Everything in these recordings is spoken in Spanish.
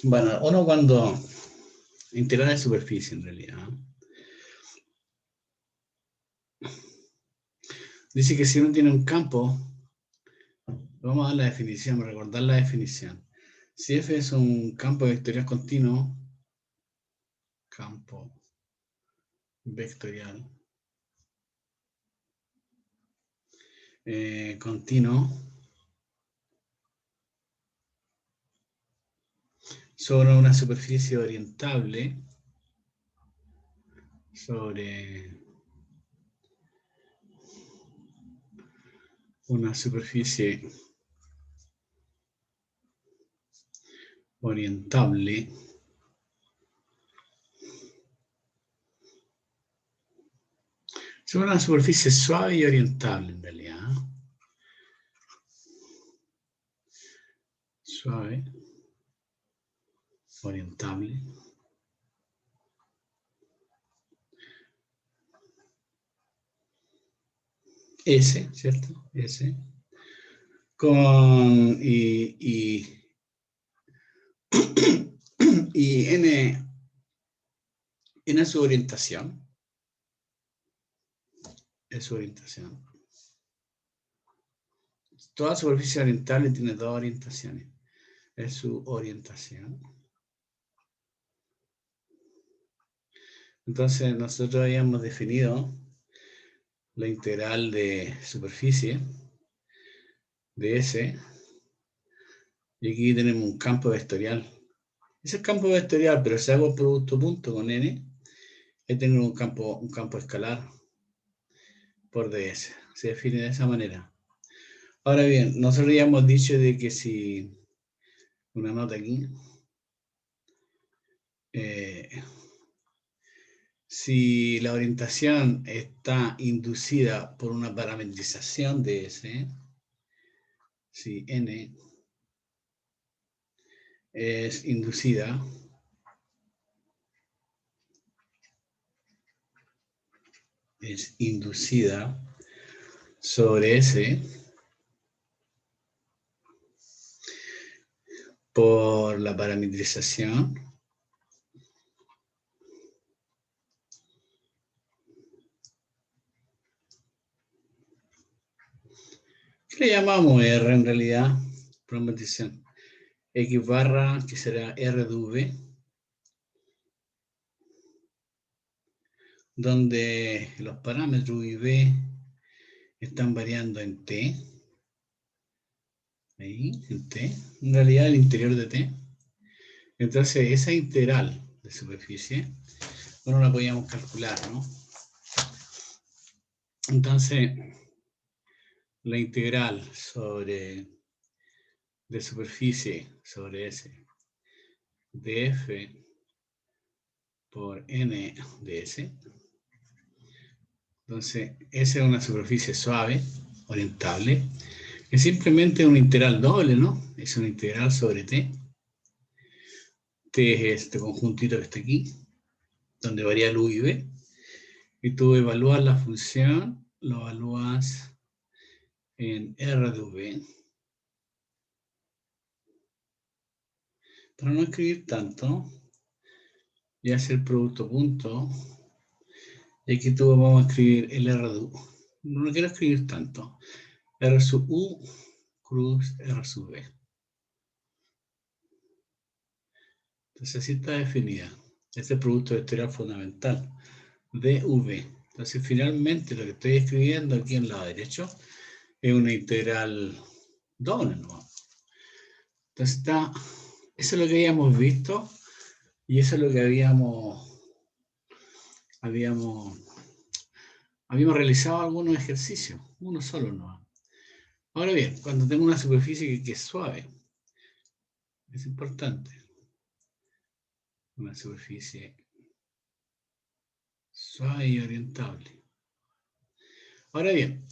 Bueno, uno cuando integral de superficie en realidad. Dice que si uno tiene un campo, vamos a dar la definición, recordar la definición. Si F es un campo vectorial continuo, campo vectorial continuo sobre una superficie orientable, sobre una superficie orientable, sobre una superficie suave y orientable en realidad. Suave, orientable. S, ¿cierto? S. Con y N es su orientación. Es su orientación. Toda superficie orientable tiene dos orientaciones. Es su orientación. Entonces, nosotros habíamos definido la integral de superficie de S. Y aquí tenemos un campo vectorial. Ese es el campo vectorial, pero si hago producto punto con N, tengo un campo escalar por ds. Se define de esa manera. Ahora bien, nosotros ya hemos dicho de que si, una nota aquí, si la orientación está inducida por una parametrización de S, si N es inducida sobre S por la parametrización, ¿qué le llamamos R en realidad? Parametrización. X barra, que será R de V, donde los parámetros I y V están variando en T. Ahí, en T. En realidad, el interior de T. Entonces, esa integral de superficie, bueno, la podíamos calcular, ¿no? Entonces, la integral de superficie sobre S de F por N de S. Entonces, S es una superficie suave, orientable, es simplemente una integral doble, ¿no? Es una integral sobre T. T es este conjuntito que está aquí, donde varía el U y V. Y tú evalúas la función, lo evalúas en R de V. Para no escribir tanto, y hacer producto punto, y aquí tú vamos a escribir el R de U. No quiero escribir tanto. R sub U cruz R sub V. Entonces así está definida. Este producto vectorial fundamental, dV. Entonces finalmente lo que estoy escribiendo aquí en el lado derecho es una integral doble, ¿no? Entonces eso es lo que habíamos visto y eso es lo que habíamos realizado algunos ejercicios, uno solo no. Ahora bien, cuando tengo una superficie que es suave, es importante, una superficie suave y orientable. Ahora bien,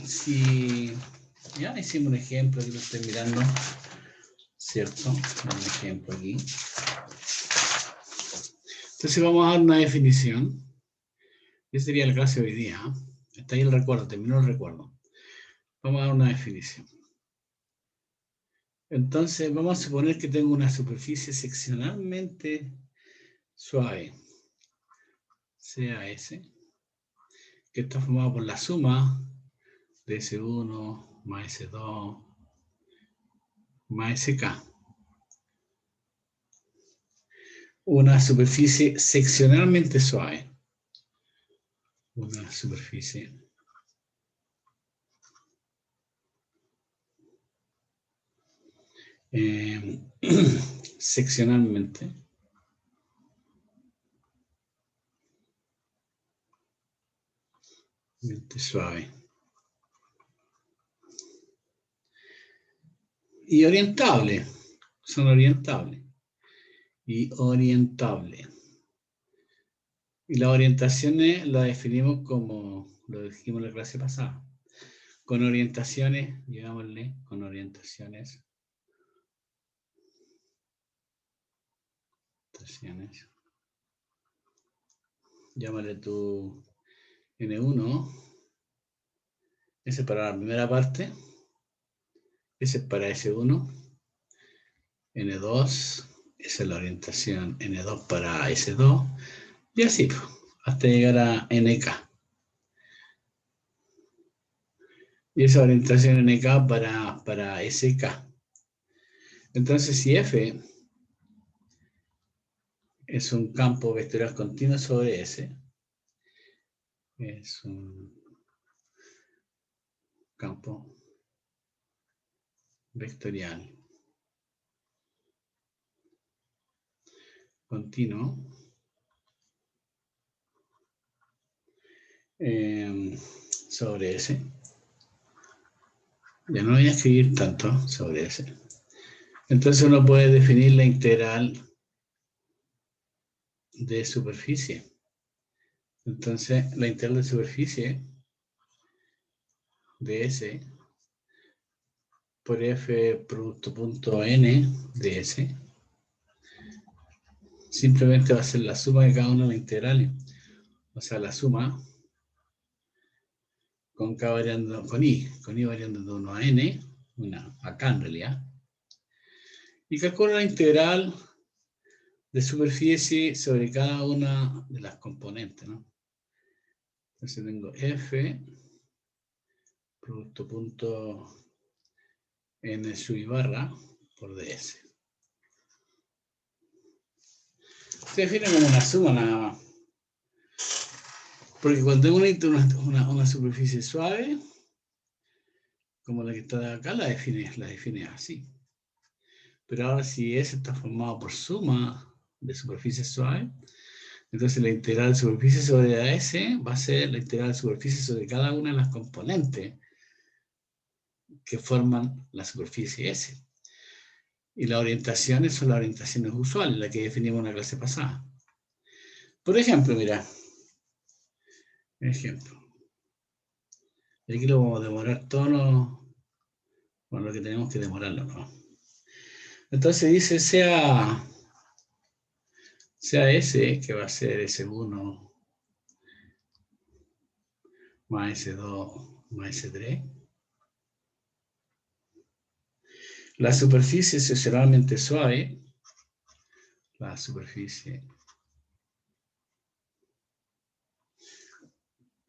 si ya hicimos un ejemplo que lo estoy mirando, ¿cierto? Un ejemplo aquí. Entonces vamos a dar una definición. Ese sería el caso de hoy día. Está ahí el recuerdo, terminó el recuerdo. Vamos a dar una definición. Entonces, vamos a suponer que tengo una superficie seccionalmente suave, CAS, que está formada por la suma de S1 más S2 más SK. Una superficie seccionalmente suave. Una superficie seccionalmente suave. Y orientable. Son orientables. Y orientable. Y las orientaciones las definimos como lo dijimos en la clase pasada. Con orientaciones, digámosle, con orientaciones. Llámale tu N1. Ese es para la primera parte. Ese es para S1. N2. Esa es la orientación N2 para S2. Y así, hasta llegar a NK. Y esa orientación NK para SK. Entonces, si F es un campo vectorial continuo sobre S, es un campo vectorial continuo sobre S. Ya no voy a escribir tanto sobre S. Entonces uno puede definir la integral de superficie. Entonces la integral de superficie de S por F producto punto N de S simplemente va a ser la suma de cada una de las integrales. O sea, la suma con K variando, con I variando de 1 a N, una acá en realidad, y calculo la integral de superficie sobre cada una de las componentes, ¿no? Entonces tengo F producto punto N sub I barra por DS. Se define como una suma nada más. Porque cuando tengo una superficie suave, como la que está acá, la define así. Pero ahora si S está formado por suma de superficie suave, entonces la integral de superficie sobre S va a ser la integral de superficie sobre cada una de las componentes que forman la superficie S. Y las orientaciones son las orientaciones usuales, las que definimos en la clase pasada. Por ejemplo, mira. Ejemplo. Y aquí lo vamos a demorar todo lo que tenemos que demorarlo, ¿no? Entonces dice sea S, que va a ser S1 más S2 más S3. La superficie es seccionalmente suave. La superficie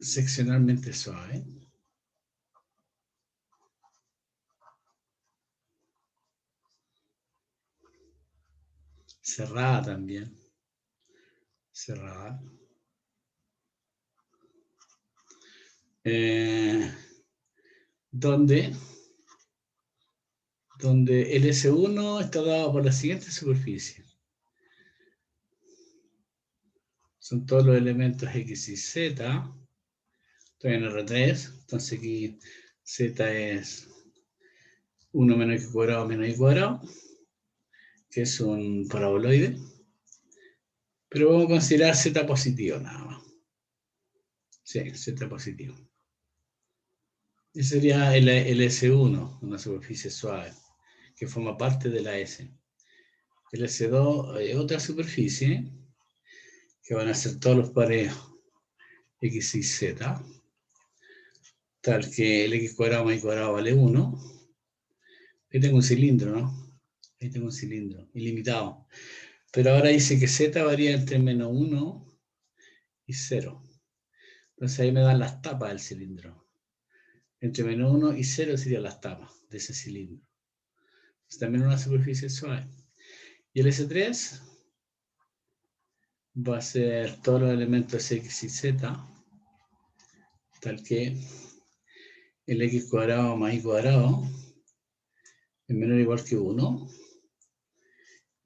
seccionalmente suave. Cerrada también. Cerrada. Donde el S1 está dado por la siguiente superficie. Son todos los elementos X y Z. Estoy en R3, entonces aquí Z es 1 menos X cuadrado menos Y cuadrado, que es un paraboloide. Pero vamos a considerar Z positivo nada más. Sí, Z positivo. Ese sería el S1, una superficie suave, que forma parte de la S. El S2 es otra superficie, que van a ser todos los pares X y Z, tal que el X cuadrado más Y cuadrado vale 1. Ahí tengo un cilindro, ¿no? Ahí tengo un cilindro ilimitado. Pero ahora dice que Z varía entre -1 y 0. Entonces ahí me dan las tapas del cilindro. Entre -1 y 0 serían las tapas de ese cilindro. Es también una superficie suave. Y el S3 va a ser todos los elementos X y Z, tal que el X cuadrado más Y cuadrado es menor o igual que 1.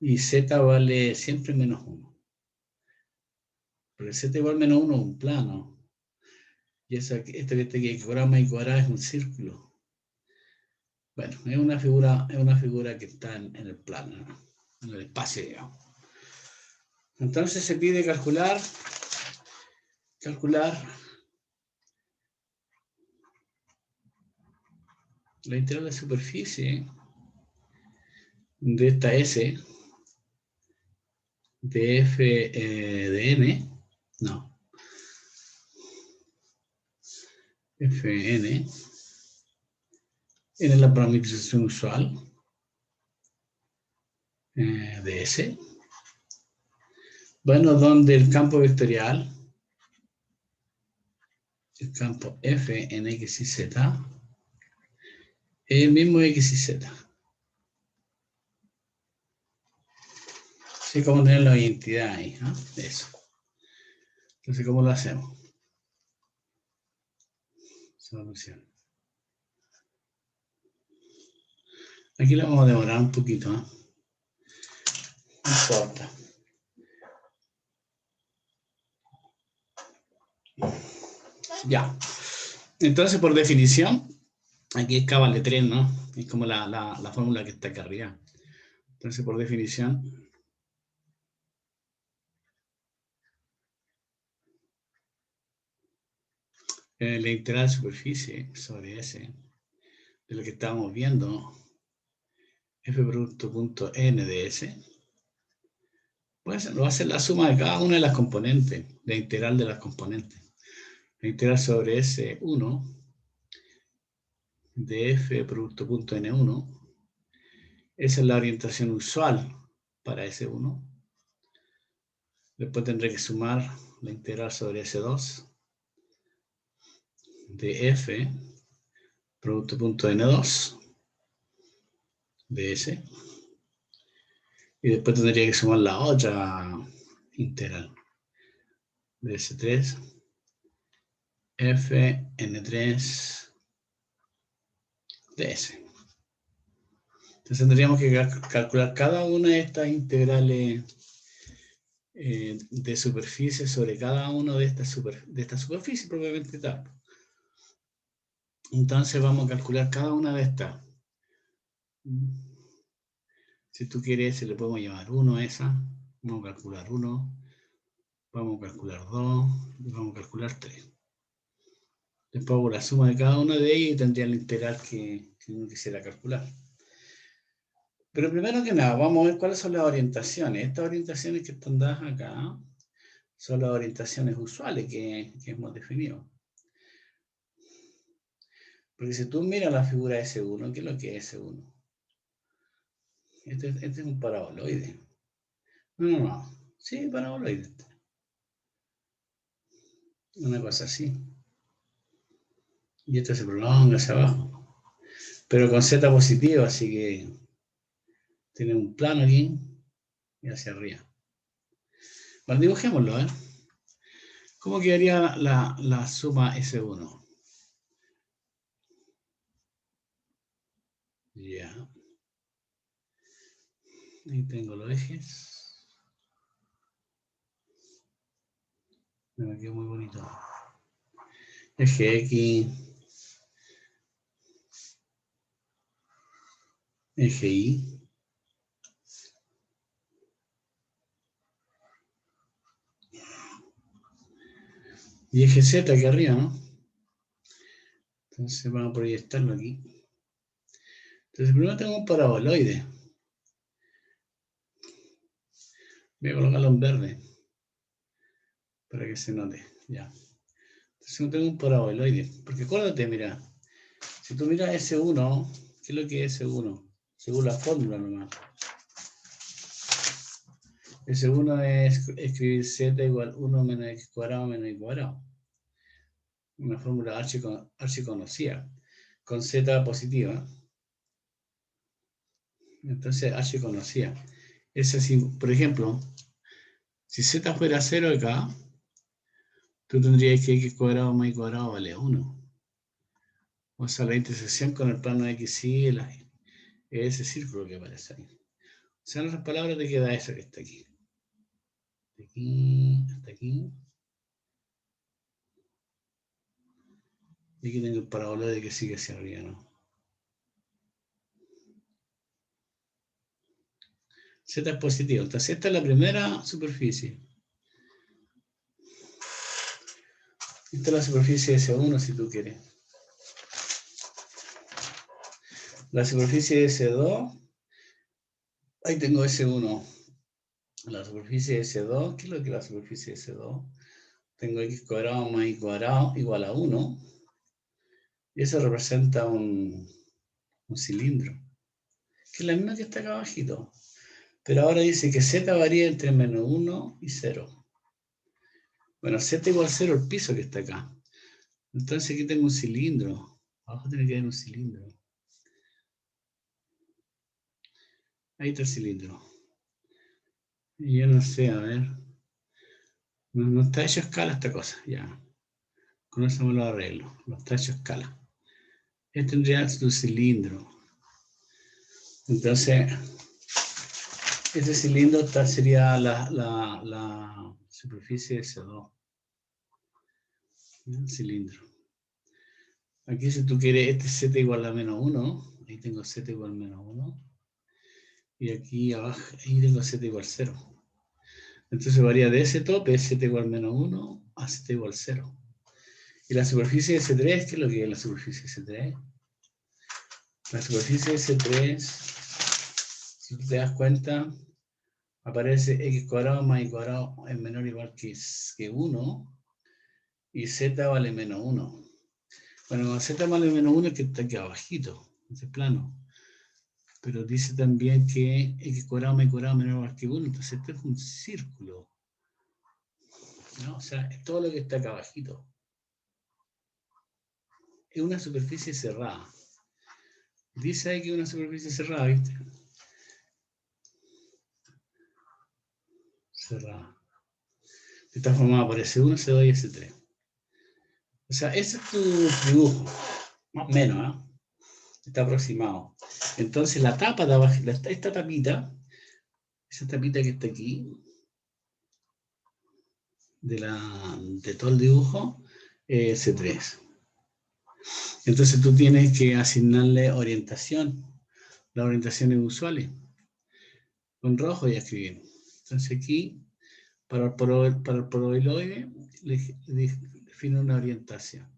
Y Z vale siempre -1. Porque Z igual -1 es un plano. Y esto que está aquí, X cuadrado más Y cuadrado es un círculo. Bueno, es una figura que está en el plano, ¿no? En el espacio, digamos. Entonces se pide calcular la integral de superficie de esta S de f de n, no, fn, n es la parametrización usual de S. Bueno, donde el campo vectorial, el campo f en x y z, es el mismo x y z. Así como tener la identidad ahí, ¿no? Eso. Entonces, ¿cómo lo hacemos? Solución. Aquí lo vamos a demorar un poquito, ¿no? No importa. Ya. Entonces, por definición, aquí es K vale 3, ¿no? Es como la fórmula que está acá arriba. Entonces, por definición, la integral de superficie sobre S, de lo que estábamos viendo, f producto punto n de S, pues lo va a ser la suma de cada una de las componentes, la integral de las componentes. La integral sobre S1 de f producto punto n1, esa es la orientación usual para S1. Después tendré que sumar la integral sobre S2 de f producto punto n2 de S. Y después tendría que sumar la otra integral de S3 f n3 de S. Entonces tendríamos que calcular cada una de estas integrales de superficie sobre cada una de estas superficies propiamente tal. Entonces vamos a calcular cada una de estas. Si tú quieres, se le podemos llamar 1 a esa. Vamos a calcular 1. Vamos a calcular 2. Y vamos a calcular 3. Después hago la suma de cada una de ellas y tendría la integral que uno quisiera calcular. Pero primero que nada, vamos a ver cuáles son las orientaciones. Estas orientaciones que están dadas acá son las orientaciones usuales que hemos definido. Porque si tú miras la figura S1, ¿qué es lo que es S1? Este es un paraboloide. No. Sí, paraboloide. Una cosa así. Y esto se prolonga hacia abajo. Pero con Z positivo, así que tiene un plano aquí y hacia arriba. Bueno, dibujémoslo, ¿eh? ¿Cómo quedaría la suma S1? Ya. Ahí tengo los ejes. Me quedó muy bonito. Eje X. Eje Y. Y eje Z aquí arriba, ¿no? Entonces vamos a proyectarlo aquí. Entonces primero tengo un paraboloide. Voy a colocarlo en verde para que se note. Ya. Entonces no tengo un paraboloide. Porque acuérdate, mira, si tú miras S1, ¿qué es lo que es S1? según la fórmula nomás. El segundo es escribir z igual 1 menos x cuadrado menos y cuadrado. Una fórmula archiconocida, con z positiva. Entonces h conocida. Es así, por ejemplo, si z fuera 0 acá, tú tendrías que x cuadrado más y cuadrado vale 1. O sea, la intersección con el plano de x y es ese círculo que aparece ahí. O sea, en otras palabras, te queda eso que está aquí. De aquí hasta aquí. Y aquí tengo el paraboloide que sigue hacia arriba, ¿no? Z es positivo. Entonces, esta es la primera superficie. Esta es la superficie de S1, si tú quieres. La superficie de S2, ahí tengo S1. La superficie de S2, ¿qué es lo que es la superficie de S2? Tengo x cuadrado más y cuadrado igual a 1. Y eso representa un cilindro, que es la misma que está acá abajito. Pero ahora dice que z varía entre menos 1 y 0. Bueno, z igual 0 el piso que está acá. Entonces aquí tengo un cilindro. Abajo tiene que haber un cilindro. Ahí está el cilindro. Y yo no sé, a ver. No está hecho a escala esta cosa, ya. Con eso me lo arreglo. No está hecho a escala. Este tendría su cilindro. Entonces, este cilindro sería la superficie de S2. El cilindro. Aquí si tú quieres, este z igual a menos 1. Ahí tengo z igual a menos 1. Y aquí abajo, ahí tengo z igual a 0. Entonces varía de ese tope, z igual a menos 1, a z igual a 0. Y la superficie de S3, ¿qué es lo que es la superficie de S3? La superficie de S3, si tú te das cuenta, aparece x cuadrado más y cuadrado es menor o igual que 1, y z vale menos 1. Bueno, con z vale menos 1 es que está aquí abajito, en ese plano. Pero dice también que x cuadrado más y cuadrado menor o igual que 1, entonces este es un círculo, ¿no? O sea, es todo lo que está acá abajito. Es una superficie cerrada. Dice ahí que es una superficie cerrada, ¿viste? Cerrada. Está formada por S1, S2 y S3. O sea, ese es tu dibujo, más o menos, ¿eh? Está aproximado. Entonces la tapa de abajo, esta tapita, esa tapita que está aquí, de todo el dibujo, C3. Entonces tú tienes que asignarle orientación. Las orientaciones usuales. Con rojo y escribir. Entonces aquí, para el paraboloide, le define una orientación.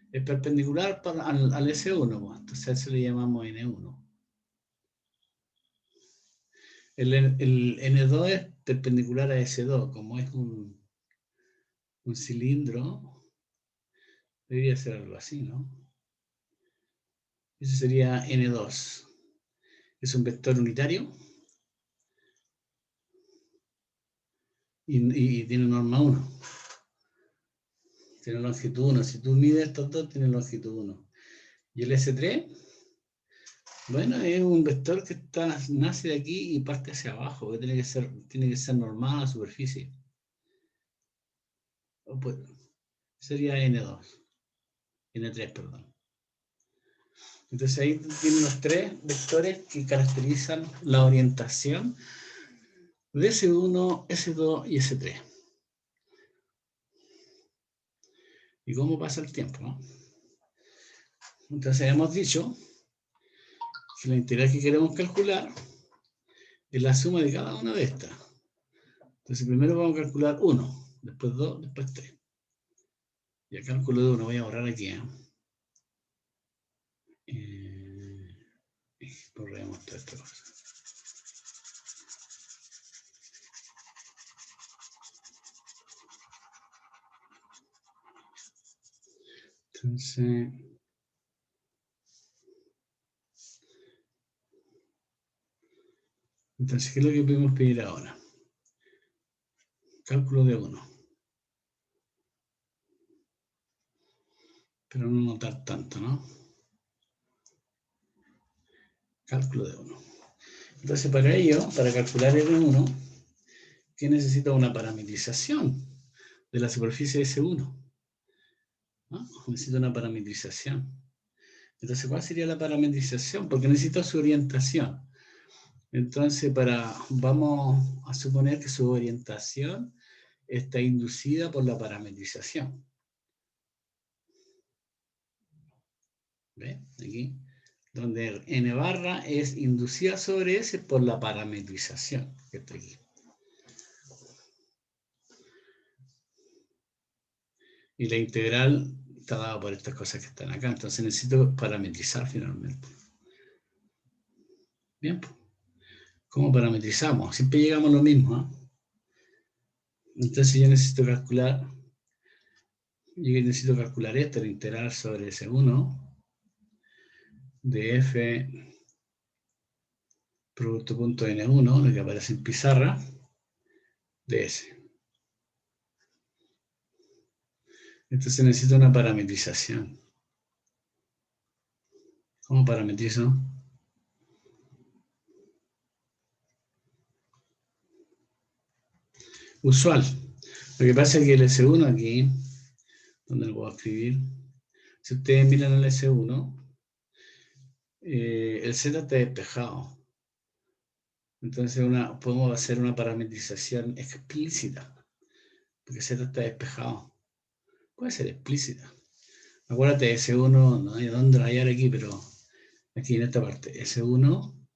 Es perpendicular al S1, entonces a eso le llamamos N1. El N2 es perpendicular a S2, como es un cilindro, debería ser algo así, ¿no? Ese sería N2. Es un vector unitario y tiene norma 1. Tiene longitud 1. Si tú mides estos dos, tiene longitud 1. Y el S3, bueno, es un vector que nace de aquí y parte hacia abajo, que tiene que ser normada la superficie. Pues, sería N2. N3, perdón. Entonces ahí tienen los tres vectores que caracterizan la orientación de S1, S2 y S3. ¿Y cómo pasa el tiempo, no? Entonces hemos dicho que la integral que queremos calcular es la suma de cada una de estas. Entonces primero vamos a calcular 1, después 2, después 3. Y el cálculo de 1 voy a borrar aquí. Borremos toda esta cosa. Entonces, Entonces, ¿qué es lo que podemos pedir ahora? Cálculo de 1. Pero no notar tanto, ¿no? Cálculo de 1. Entonces, para ello, para calcular R1, ¿qué necesita? Una parametrización de la superficie S1. ¿No? Necesita una parametrización. Entonces, ¿cuál sería la parametrización? Porque necesito su orientación. Entonces, vamos a suponer que su orientación está inducida por la parametrización. ¿Ve? Aquí, donde n barra es inducida sobre S por la parametrización, que está aquí. Y la integral está dada por estas cosas que están acá, entonces necesito parametrizar finalmente. Bien, ¿cómo parametrizamos? Siempre llegamos a lo mismo, ¿eh? Entonces yo necesito calcular esto, la integral sobre S1 de f producto punto n1, lo que aparece en pizarra, de S. Entonces necesito una parametrización. ¿Cómo parametrizo? Usual. Lo que pasa es que el S1 aquí, donde lo puedo escribir, si ustedes miran el S1, el Z está despejado. Entonces podemos hacer una parametrización explícita, porque Z está despejado. Puede ser explícita. Acuérdate, S1, no hay dónde rayar aquí, pero aquí en esta parte, S1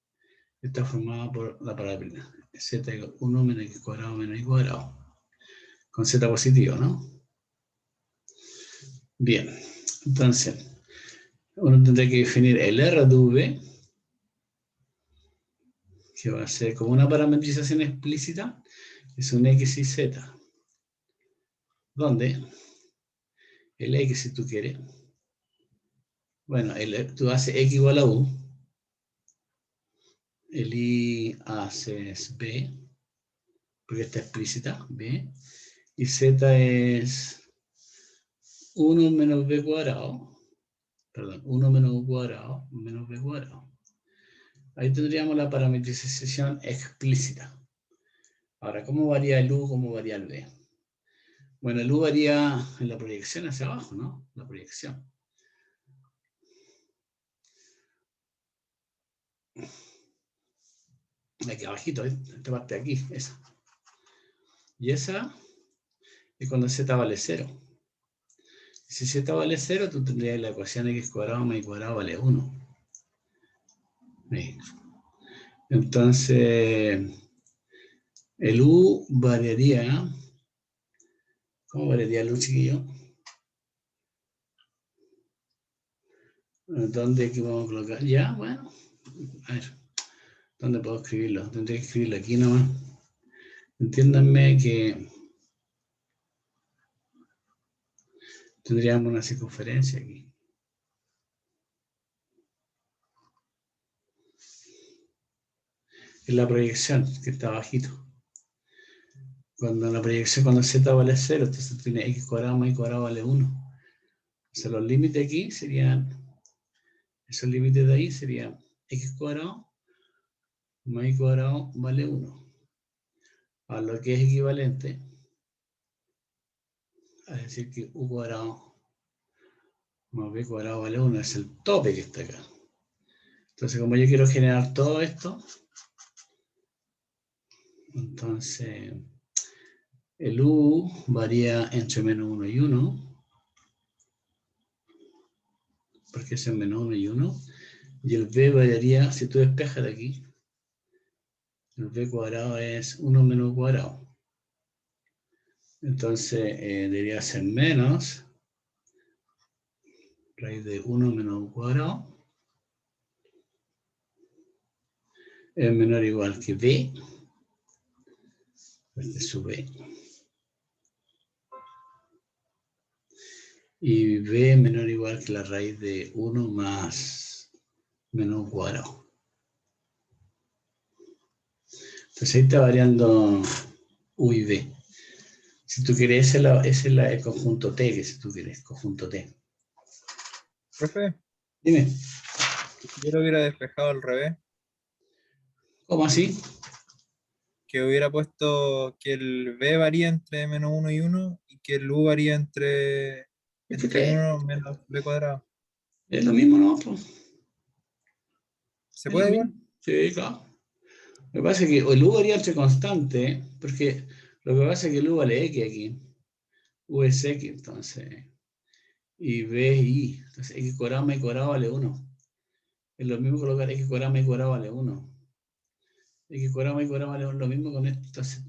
está formada por la parábola Z igual 1 menos X cuadrado menos Y cuadrado. Con Z positivo, ¿no? Bien, entonces, uno tendrá que definir el R de V, que va a ser como una parametrización explícita, es un X y Z, donde el X, si tú quieres, bueno, tú haces X igual a U, el Y haces B, porque está explícita, B, y Z es 1 menos B cuadrado, perdón, 1 menos U cuadrado menos B cuadrado. Ahí tendríamos la parametrización explícita. Ahora, ¿cómo varía el U? ¿Cómo varía el B? Bueno, el U varía en la proyección hacia abajo, ¿no? La proyección. Aquí abajito, esta parte de aquí, esa. Y esa es cuando Z vale 0. Si Z vale 0, tú tendrías la ecuación X cuadrado más Y cuadrado vale 1. Entonces, el U variaría. ¿Cómo variaría el U, chiquillo? ¿Dónde aquí vamos a colocar? Ya, bueno. A ver, ¿dónde puedo escribirlo? Tendré que escribirlo aquí nomás. Entiéndanme que tendríamos una circunferencia aquí. Es la proyección que está abajito. Cuando la proyección, cuando Z vale 0, entonces tiene X cuadrado más Y cuadrado vale 1. O sea, los límites aquí serían, esos límites de ahí serían X cuadrado más Y cuadrado vale 1. A lo que es equivalente a decir que U cuadrado más B cuadrado vale 1, es el tope que está acá. Entonces, como yo quiero generar todo esto, entonces el U varía entre menos 1 y 1, porque es en menos 1 y 1, y el B variaría, si tú despejas de aquí, el B cuadrado es 1 menos U cuadrado. Entonces debería ser menos raíz de 1 menos U cuadrado es menor o igual que B, este es su B. Y B menor o igual que la raíz de 1 más menos U cuadrado. Entonces ahí está variando U y V. Si tú quieres, ese es el conjunto T, que si tú quieres, conjunto T. Profe, Dime, ¿y si yo lo hubiera despejado al revés? ¿cómo así? Que hubiera puesto que el B varía entre -1 y que el U varía Es que entre 1 menos B cuadrado. es lo mismo, ¿no? Pues, ¿Se es lo puede mismo. igual? Sí, claro. Lo que pasa es que el U varía entre constante, porque lo que pasa es que el U vale X aquí. U es X, entonces. Y B es Y. Entonces X cuadrado más Y cuadrado vale 1. Es lo mismo colocar X cuadrado más Y cuadrado vale 1. X cuadrado más Y cuadrado vale 1, lo mismo con esto. Entonces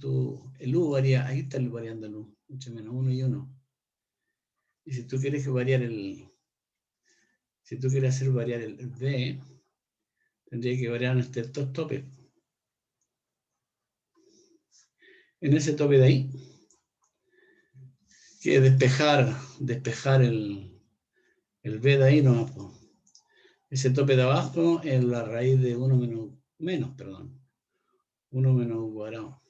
el U varía, ahí está variando el U. Mucho menos 1 y 1. Y si tú quieres que variar si tú quieres hacer variar el B, tendría que variar entre estos topes. En ese tope de ahí, que despejar el B de ahí, no. Ese tope de abajo es la raíz de 1 menos, perdón. 1 menos U cuadrado.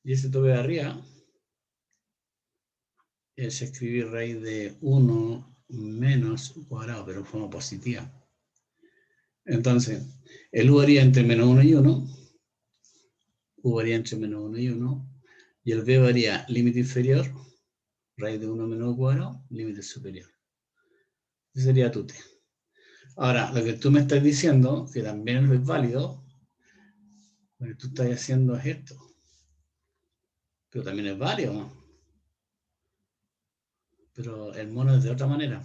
Y ese tope de arriba es escribir raíz de 1 menos U cuadrado, pero en forma positiva. Entonces, el U varía entre menos 1 y 1, U varía entre menos 1 y 1, y el B varía límite inferior, raíz de 1 menos U cuadrado, límite superior. Ese sería tu T. Ahora, lo que tú me estás diciendo, que también es válido, lo que tú estás haciendo es esto, pero también es válido, ¿no? Pero el mono es de otra manera.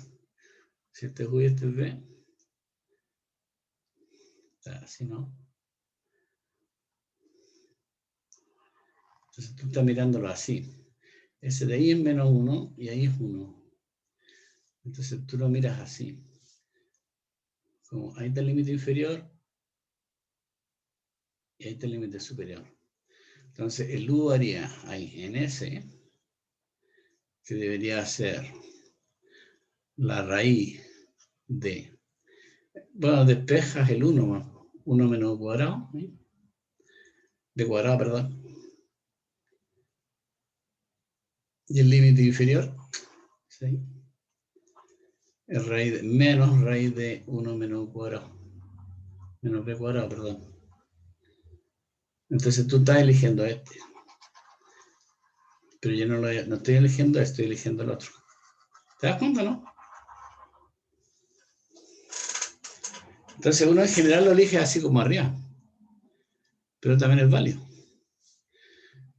Si este es U y este es B, así no. Entonces tú estás mirándolo así. Ese de ahí es menos 1 y ahí es 1. Entonces tú lo miras así. Como ahí está el límite inferior y ahí está el límite superior. Entonces el U haría ahí en ese, que debería ser la raíz de, bueno, despejas el 1 menos cuadrado, ¿sí? De cuadrado, perdón, y el límite inferior, ¿sí? Es menos raíz de 1 menos cuadrado, menos b cuadrado, perdón. Entonces tú estás eligiendo este, pero yo no estoy eligiendo esto, estoy eligiendo el otro. ¿Te das cuenta, no? Entonces uno en general lo elige así como arriba, pero también es válido.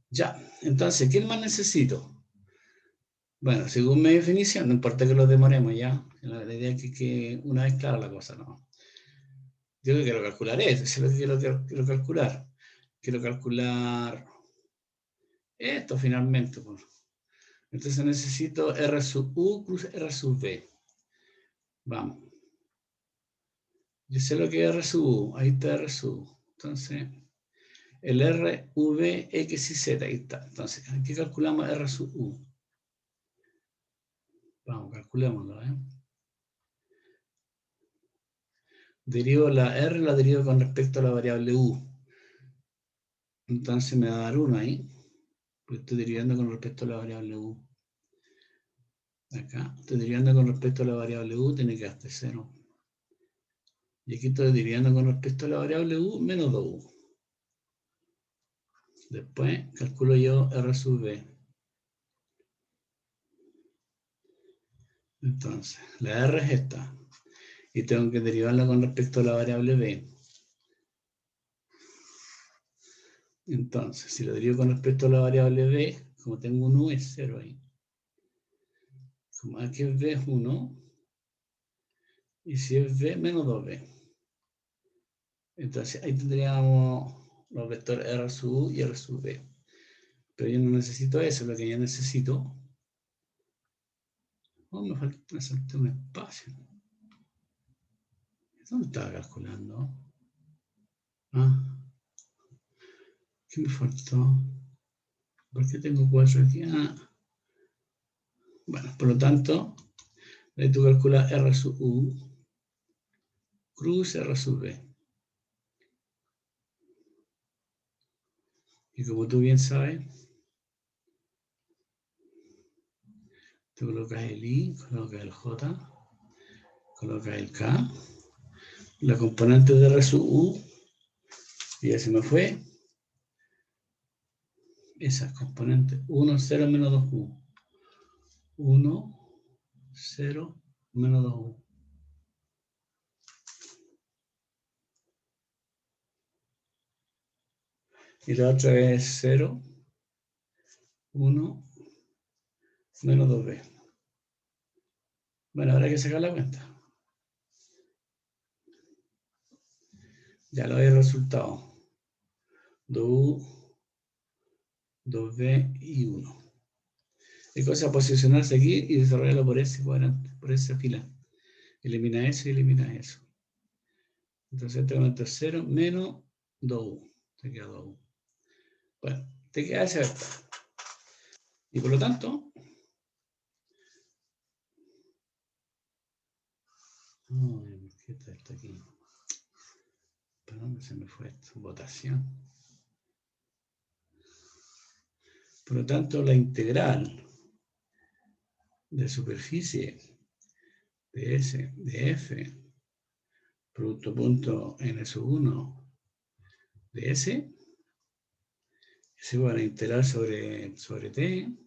Ya, entonces, ¿qué más necesito? Bueno, según mi definición, no importa que lo demoremos ya, la idea es que una vez clara la cosa, ¿no? Yo lo que quiero calcular eso es lo que quiero calcular. Quiero calcular esto finalmente. Pues. Entonces necesito R sub U plus R sub B. Vamos. Yo sé lo que es R sub U, ahí está R sub U. Entonces, el R, V, X y Z, ahí está. Entonces, aquí calculamos R sub U. Vamos, calculémoslo, ¿eh? Derivo la R, la derivo con respecto a la variable U. Entonces me va a dar 1 ahí. Pues estoy derivando con respecto a la variable U. Acá, estoy derivando con respecto a la variable U, tiene que darte 0. Y aquí estoy derivando con respecto a la variable U, menos 2U. Después calculo yo R sub B. Entonces, la R es esta. Y tengo que derivarla con respecto a la variable B. Entonces, si lo derivo con respecto a la variable B, como tengo un U, es 0 ahí. Como aquí es B es 1. Y si es B, menos 2B. Entonces, ahí tendríamos los vectores R sub U y R sub B. Pero yo no necesito eso, lo que yo necesito... Oh, me salté un espacio. ¿Dónde estaba calculando? Ah, ¿qué me faltó? ¿Por qué tengo 4 aquí? Ah, bueno, por lo tanto, ahí tú calculas R sub U cruz R sub B. Y como tú bien sabes, tú colocas el I, colocas el J, colocas el K, la componente de R sub U, y ya se me fue. Esas componentes, 1, 0, menos 2U. 1, 0, menos 2U. Y la otra es 0, 1, menos 2B. Bueno, ahora hay que sacar la cuenta. Ya lo hay el resultado. 2U, 2B y 1. Hay cosa posicionarse aquí y desarrollarlo por ese cuadrante, por esa fila. Elimina eso y elimina eso. Entonces este con el tercero menos 2U. Te queda 2U. Bueno, te queda ese vector. Y por lo tanto, ¿por qué está esto aquí? ¿Para dónde se me fue esto? Votación. Por lo tanto, la integral de superficie de S, de F, producto punto n sub 1 de S, es igual a integral sobre T,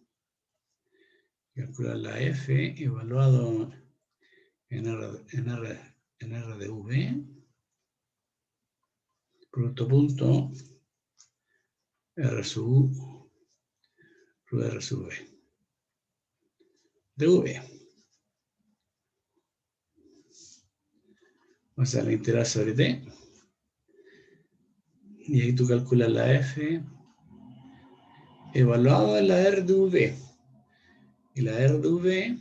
calcular la F evaluado en R de V, producto punto R sub U, R sub V, de V. O sea, la integral sobre T. Y ahí tú calculas la F evaluado en la R de V. Y la R de V,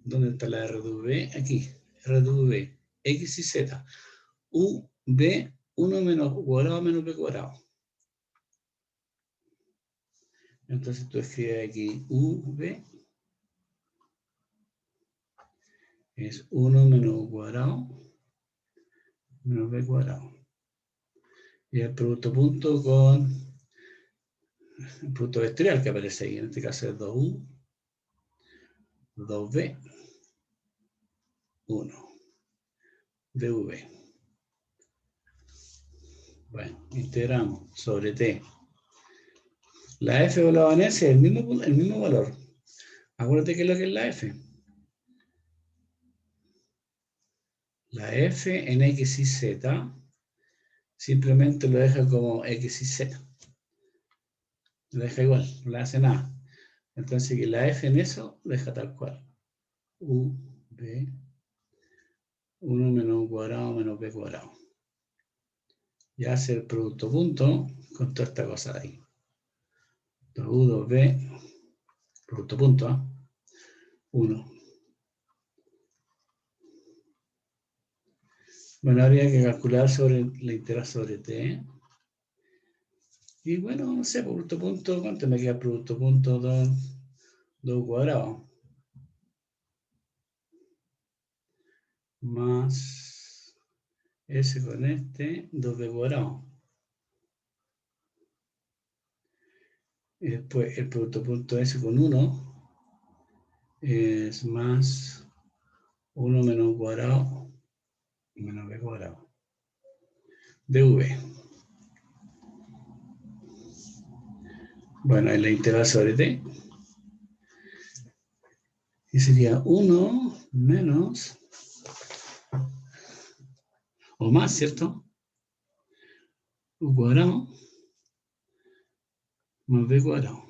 ¿dónde está la R de V? Aquí, R de V, X y Z. U, B, 1 menos U cuadrado menos B cuadrado. Entonces tú escribes aquí U, B, es 1 menos U cuadrado menos B cuadrado. Y el producto punto con el producto vectorial que aparece ahí, en este caso es 2U, 2B, 1, dV. Bueno, integramos sobre T. La F evaluada en S es el mismo valor. Acuérdate qué es lo que es la F. La F en X y Z simplemente lo deja como X y Z. Lo deja igual, no le hace nada. Entonces que la F en eso lo deja tal cual. U, B, 1 menos U cuadrado menos B cuadrado. Y hace el producto punto con toda esta cosa de ahí. 2U, 2B, producto punto, ¿eh? 1. Bueno, habría que calcular sobre la integral sobre T. Y bueno, no sé, producto punto, ¿cuánto me queda producto punto? 2 cuadrado. Más S con este, 2B cuadrado. Y después el producto punto S con 1 es más 1 menos cuadrado menos B cuadrado. dV. Bueno, es la integral sobre T. Y sería 1 menos, o más, ¿cierto? U cuadrado más B cuadrado.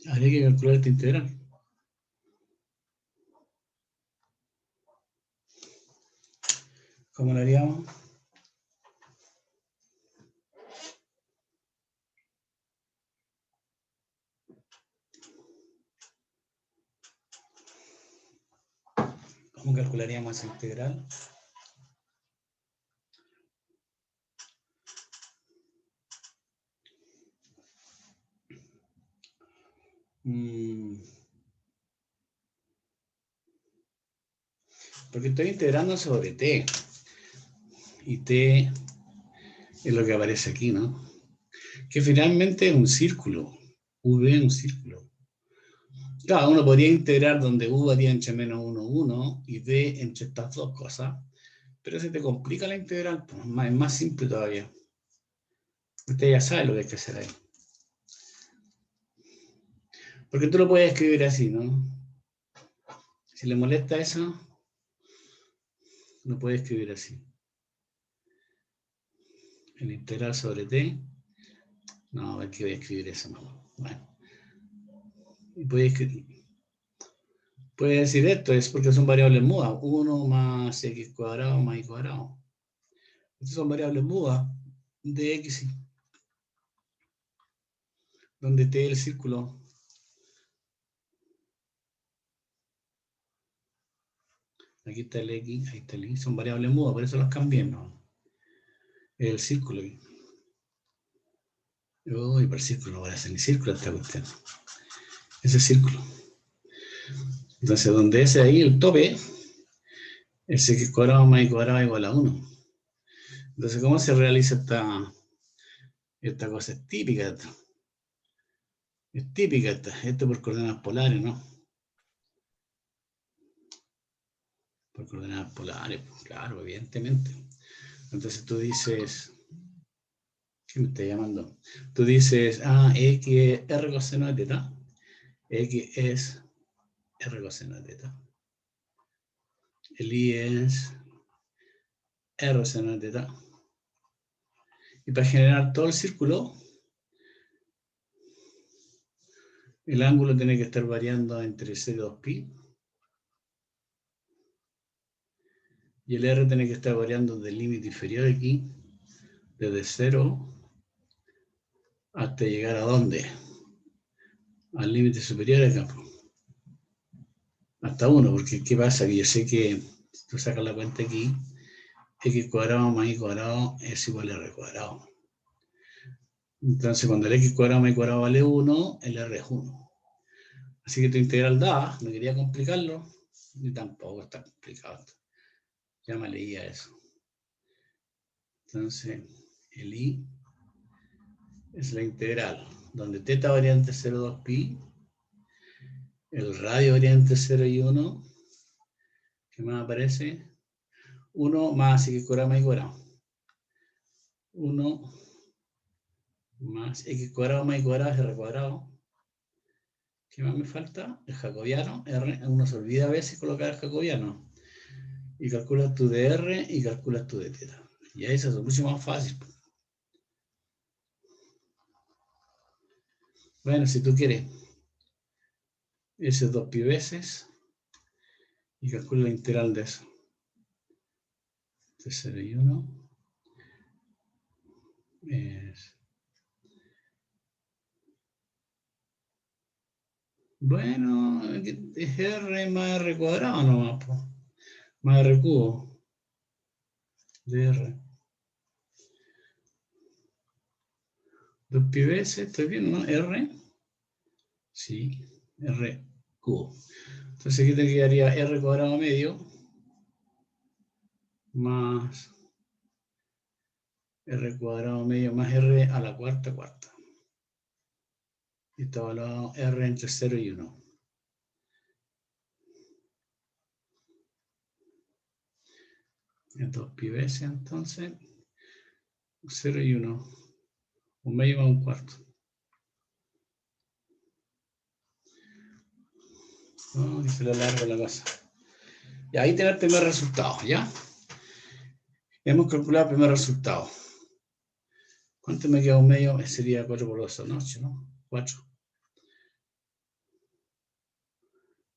Habría que calcular esta integral. ¿Cómo lo haríamos? ¿Cómo calcularíamos esa integral? Porque estoy integrando sobre T. Y T Es lo que aparece aquí, ¿no? Que finalmente es un círculo. V es un círculo. Claro, uno podría integrar donde U varía entre menos 1, 1 y V entre estas dos cosas, pero se te complica la integral, pues, es más simple todavía. Usted ya sabe lo que hay que hacer ahí. Porque tú lo puedes escribir así, ¿no? Si le molesta eso, lo puede escribir así. El integral sobre t. No, a ver qué voy a escribir eso. No. Bueno. Y puede decir esto, es porque son variables mudas. 1 más x cuadrado más y cuadrado. Estas son variables mudas de x, donde t es el círculo. Aquí está el x, ahí está el y. Son variables mudas, por eso las cambié, ¿no? El círculo. Uy, por el círculo no voy a hacer ni círculo esta cuestión. Ese círculo. Entonces, donde ese ahí, el tope, es x cuadrado más y cuadrado igual a 1. Entonces, ¿cómo se realiza esta cosa? Es típica. Es típica esto por coordenadas polares, ¿no? Por coordenadas polares, pues, claro, evidentemente. Entonces tú dices, ¿qué me está llamando? Tú dices, x es r coseno de teta. X es r coseno de teta. El y es r seno de teta. Y para generar todo el círculo, el ángulo tiene que estar variando entre 0 y 2pi. Y el r tiene que estar variando del límite inferior aquí, desde 0 hasta llegar a ¿dónde? Al límite superior acá. Hasta 1, porque ¿qué pasa? Que yo sé que si tú sacas la cuenta aquí, x cuadrado más y cuadrado es igual a r cuadrado. Entonces, cuando el x cuadrado más y cuadrado vale 1, el r es 1. Así que tu integral da, no quería complicarlo, ni tampoco está complicado. Ya me leía eso. Entonces, el i es la integral, donde teta varía entre 0 y 2pi, el radio varía entre 0 y 1, ¿qué más aparece? 1 más x cuadrado más y cuadrado. 1 más x cuadrado más y cuadrado es r cuadrado. ¿Qué más me falta? El jacobiano, R. Uno se olvida a veces colocar el jacobiano. Y calculas tu de R y calculas tu de teta. Y ahí se hace mucho más fácil. Bueno, si tú quieres, ese 2pi veces y calcula la integral de eso. De 0 y 1 es... Bueno, es R más R cuadrado nomás, po. Más R cubo de R. 2pi veces, ¿estoy bien, no? R. Sí, R cubo. Entonces aquí te quedaría R cuadrado medio más R cuadrado medio más R a la cuarta cuarta. Y está evaluado R entre 0 y 1. Entonces, pi veces, entonces, 0 y 1. Un medio más un cuarto. Oh, que se le alarga la cosa. Y ahí tenemos el primer resultado, ¿ya? Hemos calculado el primer resultado. ¿Cuánto me queda un medio? Sería 4 por 2 noche, ¿no? 4.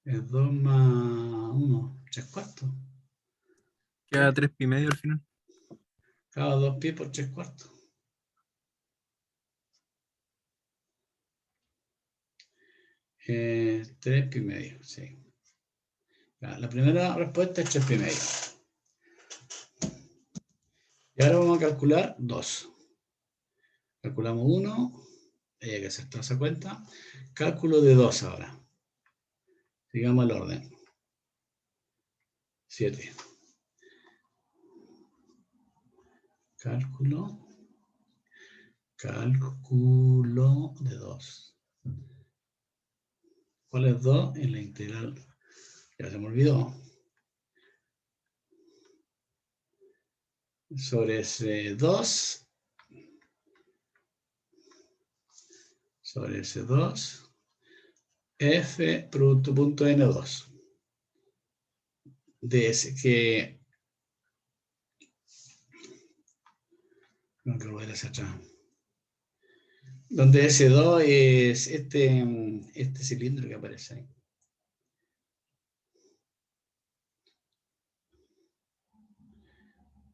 Es 2 más 1, 3 cuartos. Queda 3pi medio al final. Cada 2 pies por 3 cuartos. 3 pi medio, sí. La primera respuesta es 3 pi medio. Y ahora vamos a calcular 2. Calculamos 1. Hay que hacer toda esa cuenta. Cálculo de 2 ahora. Sigamos el orden. 7. Cálculo Cálculo de 2. ¿Cuál es 2? En la integral. Ya se me olvidó. Sobre ese 2. Sobre ese 2. F producto punto N2. De ese que... No quiero ver hacia atrás. Donde S2 es este cilindro que aparece ahí.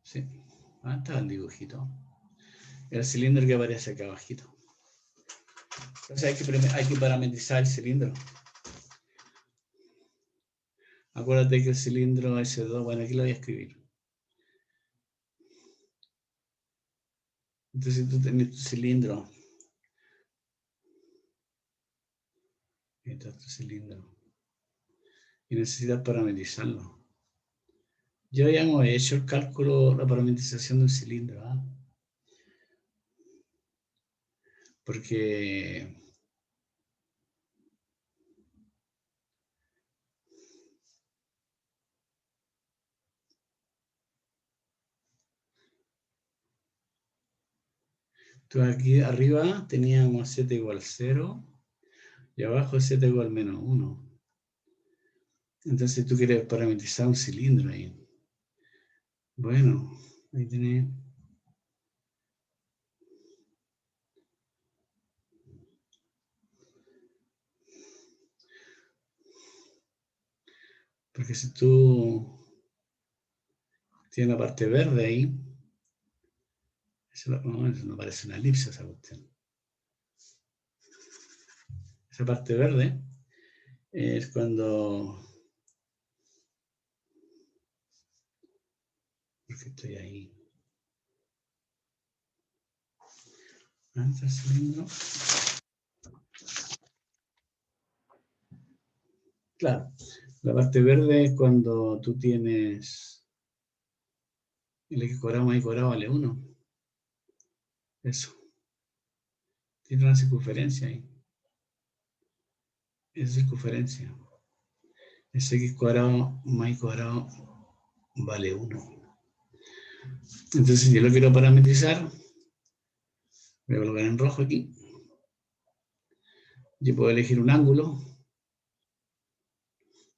Sí, está el dibujito. El cilindro que aparece acá abajito. Entonces hay que parametrizar el cilindro. Acuérdate que el cilindro S2, bueno, aquí lo voy a escribir. Entonces tú tenés tu cilindro. Este es tu cilindro. Y necesitas parametrizarlo. Yo ya hemos hecho el cálculo, la parametrización de un cilindro. ¿Ah? Porque entonces aquí arriba teníamos z igual 0 y abajo z igual menos 1. Entonces tú quieres parametrizar un cilindro ahí. Bueno, ahí tenés. Porque si tú tienes la parte verde ahí, eso no parece una elipse esa cuestión. Esa parte verde es cuando... Porque estoy ahí. Cilindro. Claro, la parte verde es cuando tú tienes el X cuadrado más Y cuadrado vale 1. Eso. Tiene una circunferencia ahí. Esa circunferencia. Es X cuadrado más Y cuadrado vale 1. Entonces, si yo lo quiero parametrizar, voy a colocar en rojo aquí. Yo puedo elegir un ángulo.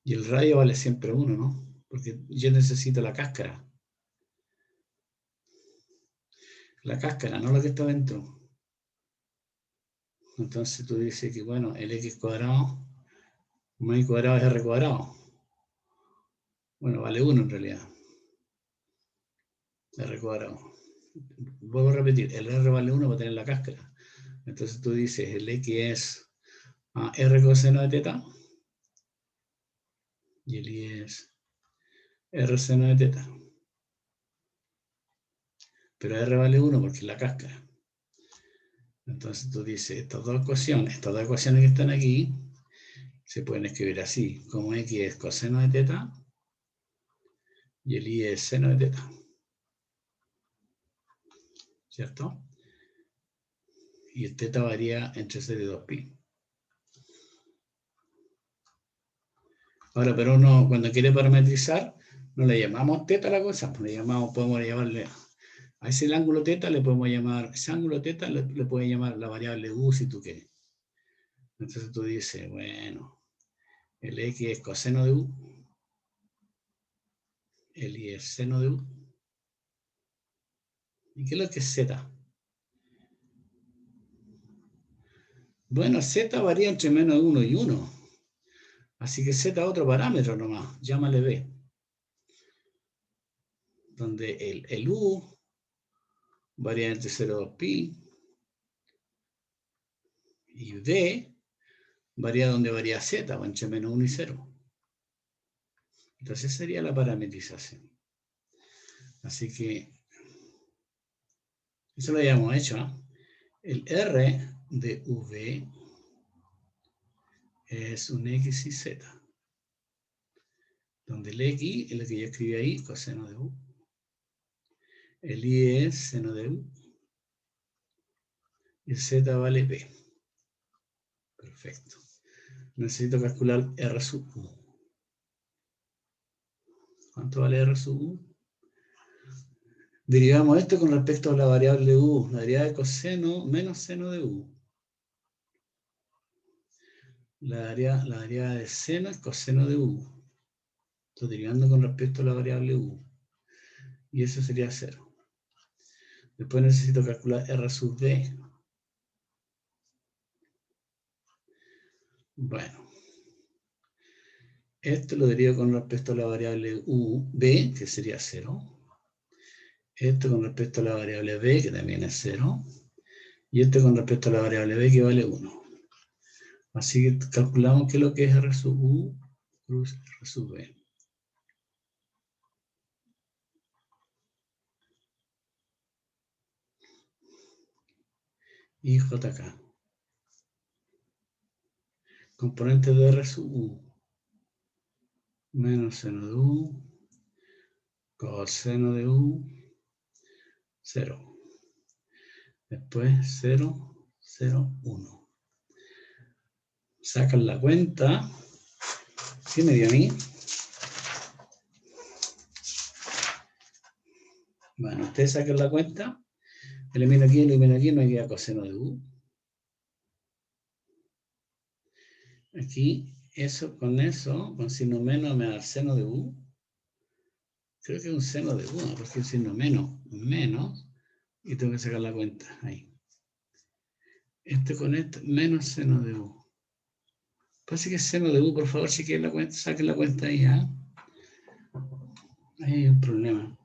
Y el radio vale siempre 1, ¿no? Porque yo necesito la cáscara. La cáscara, no la que está dentro. Entonces tú dices que, bueno, el X cuadrado más Y cuadrado es R cuadrado. Bueno, vale 1 en realidad. R cuadrado. Vuelvo a repetir, el R vale 1 para tener la cáscara. Entonces tú dices, el X es R coseno de teta. Y el Y es R seno de teta. Pero R vale 1 porque es la cáscara. Entonces tú dices, estas dos ecuaciones que están aquí, se pueden escribir así, como X es coseno de teta y el Y es seno de teta. ¿Cierto? Y el teta varía entre 0 y 2pi. Ahora, pero uno cuando quiere parametrizar, no le llamamos teta a la cosa, pues podemos llamarle a ese ángulo teta, le podemos llamar, ese ángulo teta le puedes llamar la variable u si tú quieres. Entonces tú dices, bueno, el X es coseno de u, el Y es seno de u. ¿Y qué es lo que es z? Bueno, z varía entre menos 1 y 1. Así que z es otro parámetro nomás, llámale b. Donde el u varía entre 0 y 2pi. Y b varía donde varía z, o entre menos 1 y 0. Entonces sería la parametrización. Así que eso lo habíamos hecho, ¿no? El R de V es un X y Z. Donde el X es lo que yo escribí ahí, coseno de U. El Y es seno de U. y z vale b. Perfecto. Necesito calcular R sub u. ¿Cuánto vale R sub u? Derivamos esto con respecto a la variable u. La derivada de coseno menos seno de u. La derivada de seno es coseno de u. Estoy derivando con respecto a la variable u. Y eso sería 0. Después necesito calcular R sub b. Bueno. Esto lo derivo con respecto a la variable u, b, que sería 0. Esto con respecto a la variable b, que también es 0. Y esto con respecto a la variable b, que vale 1. Así que calculamos qué es lo que es R sub u plus R sub b. Y jk. Componente de R sub u. Menos seno de u. Coseno de u. 0. Después 0, 0, 1. Sacan la cuenta. ¿Qué me dio a mí? Bueno, ustedes sacan la cuenta. Elimino aquí, me queda coseno de u. Aquí, con signo menos me da el seno de u. Creo que es un seno de u, ¿no? Porque el signo menos, y tengo que sacar la cuenta, ahí. Este con esto, menos seno de u. Parece que es seno de u, por favor, si quieren la cuenta, saquen la cuenta ahí, ¿ah? Ahí hay un problema.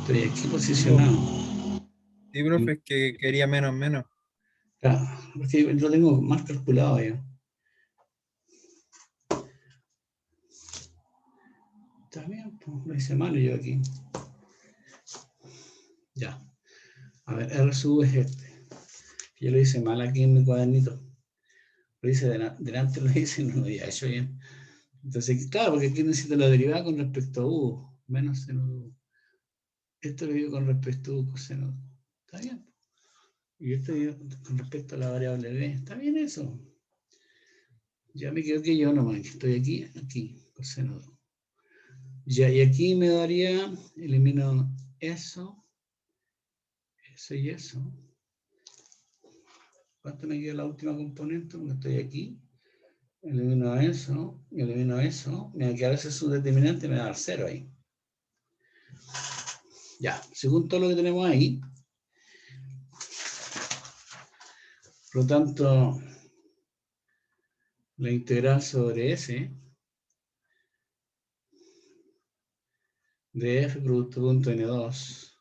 Estoy aquí posicionado. Sí, profe, es que quería menos. Claro, porque lo tengo más calculado ya. Está bien, pues lo hice mal yo aquí. Ya. A ver, R sub es este. Yo lo hice mal aquí en mi cuadernito. Lo hice delante, lo hice y no lo había hecho bien. Entonces, claro, porque aquí necesito la derivada con respecto a u, menos seno de u. Esto lo digo con respecto a u coseno de u. Está bien. Y esto digo con respecto a la variable b. Está bien eso. Ya me equivoqué yo nomás. Estoy aquí, coseno de u. Ya, y aquí me daría, elimino eso y eso. ¿Cuánto me queda la última componente? Porque estoy aquí. Elimino eso, y elimino eso. Me va a quedar ese subdeterminante, me va a dar 0 ahí. Ya, según todo lo que tenemos ahí. Por lo tanto, la integral sobre S de f producto punto n2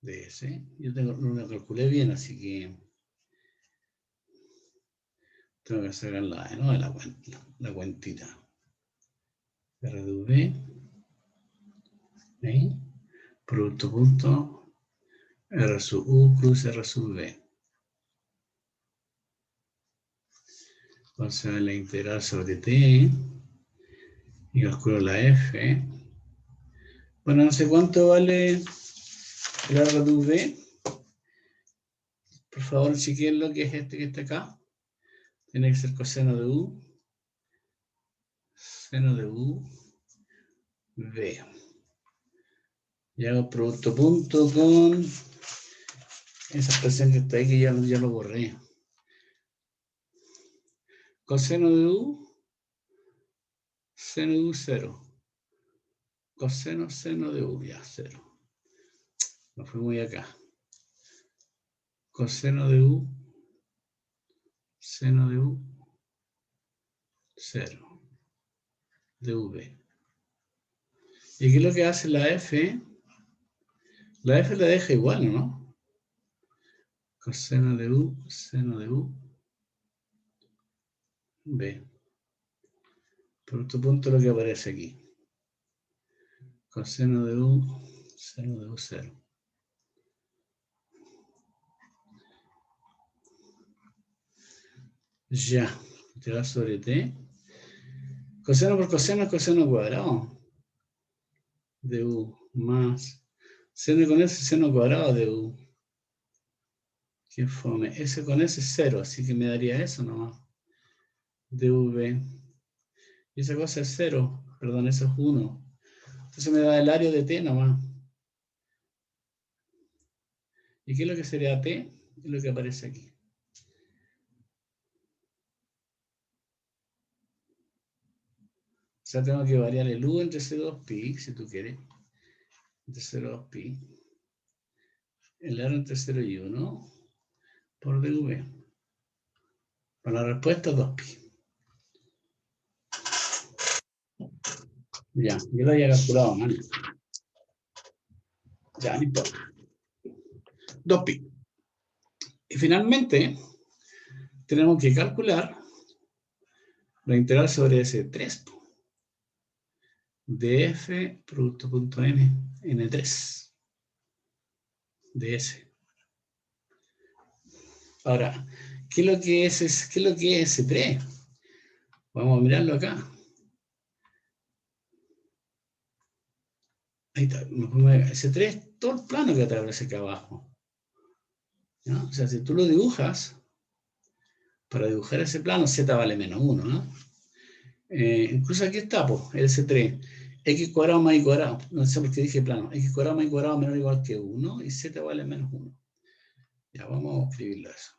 de S. Yo no lo calculé bien, así que tengo que sacar la cuentita. R de V. ¿Sí? Producto punto R sub U plus R sub V. Entonces la integral sobre T y calculo la F. Bueno, no sé cuánto vale el R de V. Por favor, chequen lo que es este que está acá. Tiene que ser coseno de U. Seno de U. V. Y hago producto punto con esa expresión que está ahí que ya lo borré. Coseno de U. Seno de U 0. Coseno, seno de U, ya 0. Nos fuimos acá. Coseno de U. Seno de U. 0. De V. ¿Y qué es lo que hace la F? La F la deja igual, ¿no? Coseno de U, seno de U, V. Por otro punto lo que aparece aquí. Coseno de U, seno de U 0. Ya. Integral sobre T. Coseno por coseno es coseno cuadrado. De U más Seno con S, seno cuadrado de U. Qué fome. S con S es 0, así que me daría eso nomás. dv. Y esa cosa es 0, perdón, eso es 1. Entonces me da el área de t nomás. ¿Y qué es lo que sería t? Es lo que aparece aquí. O sea, tengo que variar el u entre 0 y pi, si tú quieres. Entre 0 y pi. El r entre 0 y 1 por dv. Para la respuesta 2pi. Ya, yo lo había calculado mal. Ya, no importa. 2pi. Y finalmente, tenemos que calcular la integral sobre ese 3 de f producto punto n, n3 de s. Ahora, ¿qué es lo que es ese 3? Vamos a mirarlo acá. Ahí está, ese 3, todo el plano que atraviesa acá abajo. ¿No? O sea, si tú lo dibujas, para dibujar ese plano, z vale menos 1, ¿no? Incluso aquí está, pues, ese 3. X cuadrado más y cuadrado. No sé por qué dije plano. X cuadrado más y cuadrado menor o igual que 1 y z vale menos 1. Ya, vamos a escribirlo eso.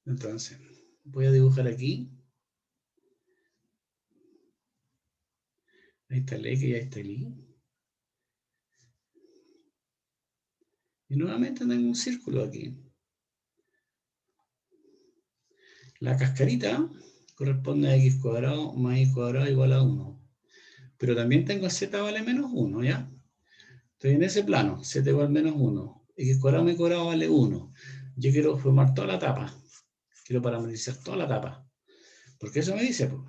Entonces, voy a dibujar aquí. Ahí está el X y ahí está el Y. Y nuevamente tengo un círculo aquí. La cascarita corresponde a x cuadrado más y cuadrado igual a 1. Pero también tengo z vale menos 1, ¿ya? Estoy en ese plano, z igual menos 1. X cuadrado más y cuadrado vale 1. Yo quiero formar toda la tapa. Quiero parametrizar toda la tapa. Porque eso me dice, pues,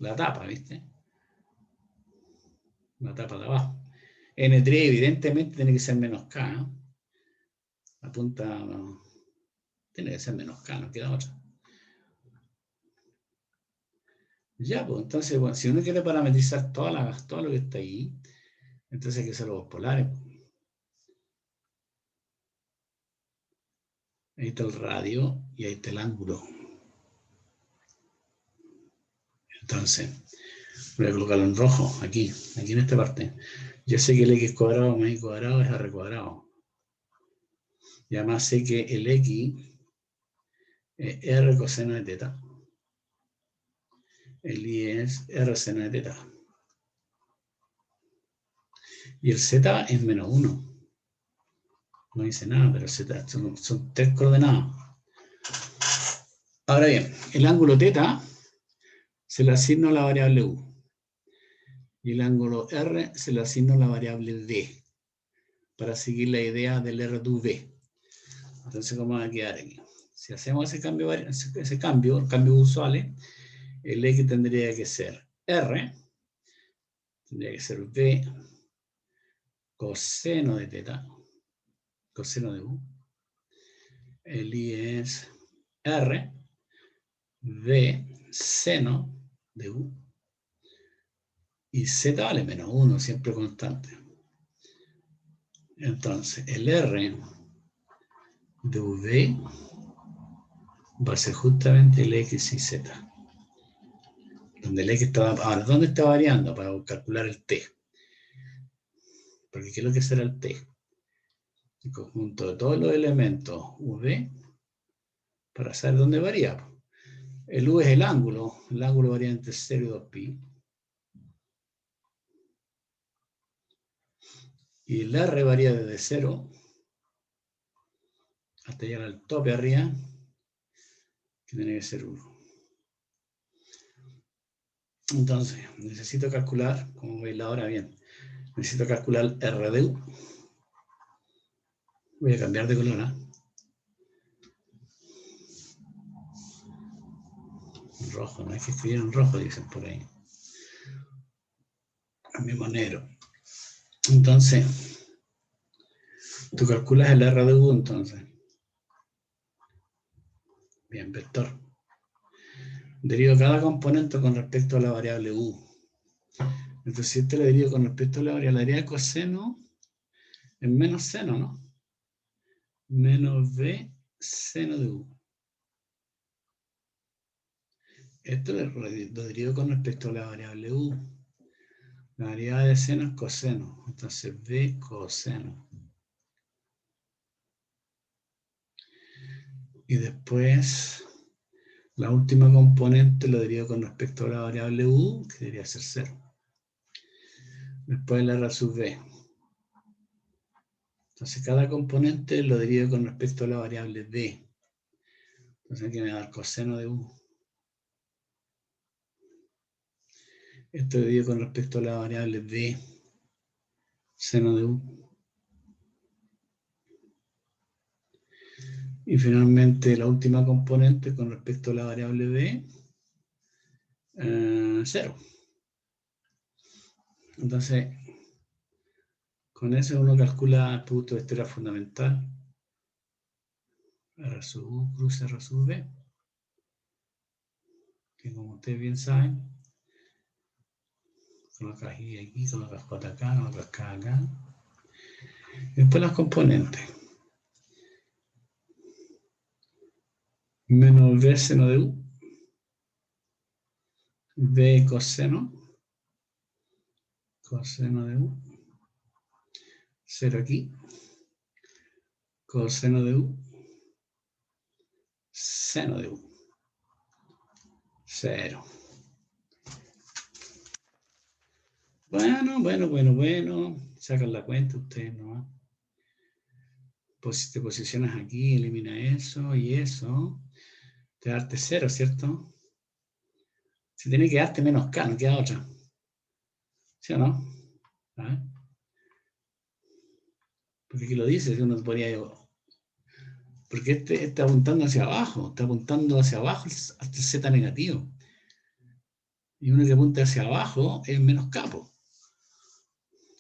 la tapa, ¿viste? La tapa de abajo. N3 evidentemente tiene que ser menos K, ¿no? La punta no, tiene que ser menos K, no queda otra. Ya, pues entonces, bueno, si uno quiere parametrizar todo lo que está ahí, entonces hay que hacer los polares. Ahí está el radio y ahí está el ángulo. Entonces, voy a colocarlo en rojo, aquí en esta parte. Yo sé que el x cuadrado más y cuadrado es r cuadrado. Y además sé que el x es r coseno de teta. El y es r seno de teta. Y el z es menos 1. No dice nada, pero z son 3 coordenadas. Ahora bien, el ángulo teta se le asigna a la variable u. Y el ángulo r se le asigna a la variable d. Para seguir la idea del r de v. Entonces, ¿cómo va a quedar aquí? Si hacemos ese cambio, cambios usuales, el x tendría que ser r, tendría que ser v coseno de teta, coseno de u. El y es r, v seno de u. Y z vale menos 1, siempre constante. Entonces, el r de v va a ser justamente el x y z. Donde el x está... Ahora, ¿dónde está variando? Para calcular el t. Porque ¿qué es lo que será el t? El conjunto de todos los elementos v para saber dónde varía. El u es el ángulo varía entre 0 y 2pi. Y el r varía desde 0 hasta llegar al tope arriba, que tiene que ser 1. Entonces, necesito calcular, como veis la hora bien, necesito calcular r de u. Voy a cambiar de color, ¿eh? Rojo, no hay que escribir en rojo, dicen por ahí. Cambiemos negro. Entonces, tú calculas el r de u, entonces. Bien, vector. Derivo cada componente con respecto a la variable u. Entonces, si este lo derivo con respecto a la variable coseno, es menos seno, ¿no? Menos b seno de u. Esto lo derivo con respecto a la variable u. La variable de seno es coseno. Entonces, b coseno. Y después, la última componente lo derivo con respecto a la variable u, que debería ser 0. Después la R sub b. Entonces, cada componente lo derivo con respecto a la variable b. Entonces, aquí me va a dar coseno de u. Esto lo derivo con respecto a la variable b, seno de u. Y finalmente, la última componente con respecto a la variable b, 0. Entonces, con eso uno calcula el producto de vectorial fundamental. R sub u cruce R sub b. Que como ustedes bien saben, colocas I aquí, colocas J acá, colocas K acá. Y después las componentes. Menos b seno de u. B coseno. Coseno de u. 0 aquí. Coseno de u. Seno de u. 0. Bueno. Sacan la cuenta ustedes nomás. Pues te posicionas aquí, elimina eso y eso. Te da darte 0, ¿cierto? Si tiene que darte menos K, no queda otra. ¿Sí o no? ¿Ah? Porque aquí lo dice, si uno podría... Porque este está apuntando hacia abajo, hasta el Z negativo. Y uno que apunta hacia abajo es menos capo.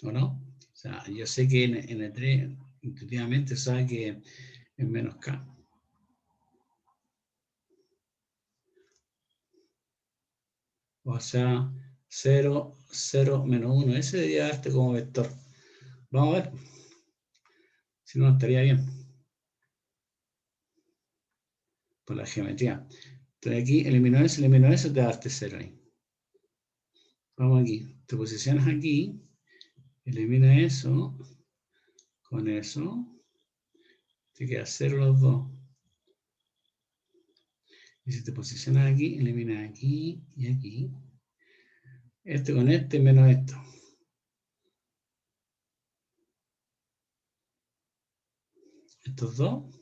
¿O no? O sea, yo sé que en E3 intuitivamente sabe que es menos K. O sea, 0, 0, menos 1. Ese debería darte como vector. Vamos a ver. Si no, estaría bien. Por la geometría. Entonces aquí elimino eso, te da darte 0 ahí. Vamos aquí. Te posicionas aquí. Elimina eso. Con eso. Te queda 0 los dos. Y si te posicionas aquí, eliminas aquí y aquí. Este con este menos esto. Estos dos.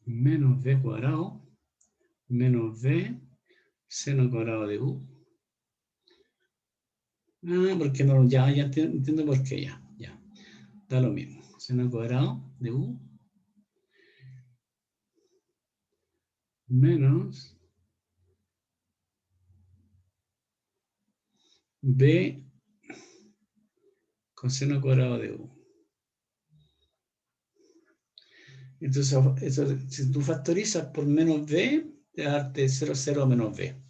Menos b cuadrado. Menos b seno cuadrado de u. Ah, porque no, ya entiendo por qué, ya. Da lo mismo. Seno cuadrado de u menos b coseno cuadrado de u. Entonces, eso, si tú factorizas por menos b, te va a darte 0, 0 menos b.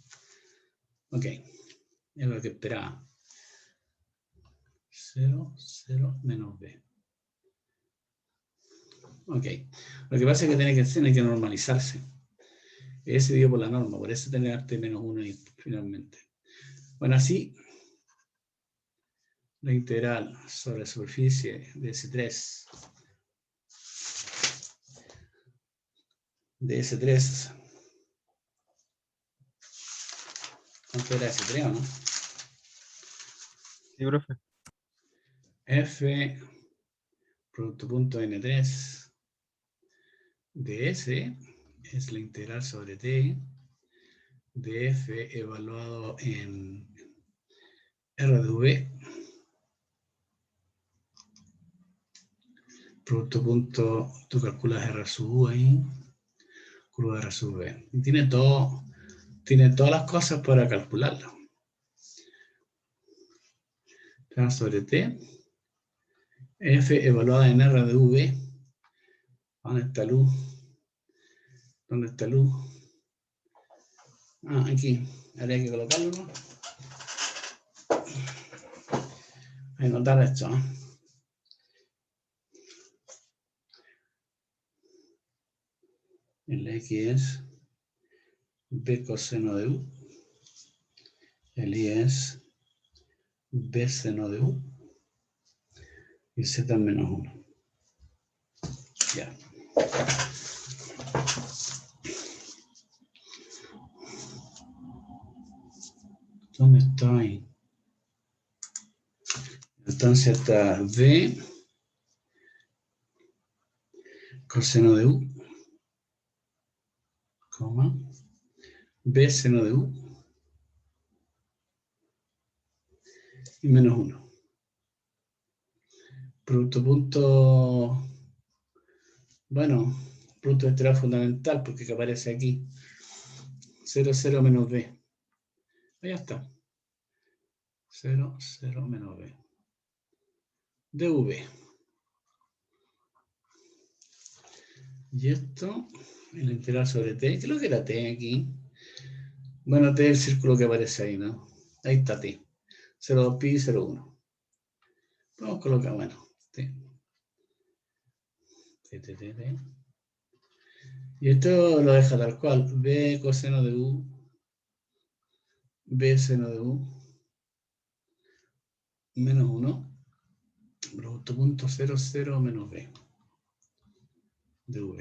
Ok, es lo que esperaba. 0, 0 menos b. Ok, lo que pasa es que tiene que normalizarse. Ese dio por la norma, por eso tiene que darte menos 1 ahí, finalmente. Bueno, así, la integral sobre la superficie de S3 ¿cuánto era S3 o no? Sí, profe. F producto punto N3 de S es la integral sobre T de F evaluado en R de V producto punto, tú calculas R sub U ahí, curva R sub V. Y tiene todas las cosas para calcularlo. Sobre T, F evaluada en R de V ¿Dónde está luz? ¿Dónde está luz? Ah, aquí. Habría que colocarlo, ¿no? Voy a anotar esto, ¿no? El X es B coseno de U. El Y es B seno de U. Y Z menos 1. Ya. ¿Dónde está ahí? Entonces está B coseno de U, coma, B seno de U y menos 1. Producto punto, bueno, producto vectorial fundamental porque que aparece aquí. 0, 0 menos B. Ahí está. 0, 0 menos B. dV. Y esto, el integral sobre T. ¿Qué es lo que era T aquí? Bueno, T es el círculo que aparece ahí, ¿no? Ahí está T. 0,2 pi, 0,1. Vamos a colocar, bueno, T. T, T, T, T. Y esto lo deja tal cual. B coseno de U. B seno de U. Menos 1. Producto punto 0, 0 menos B. dV.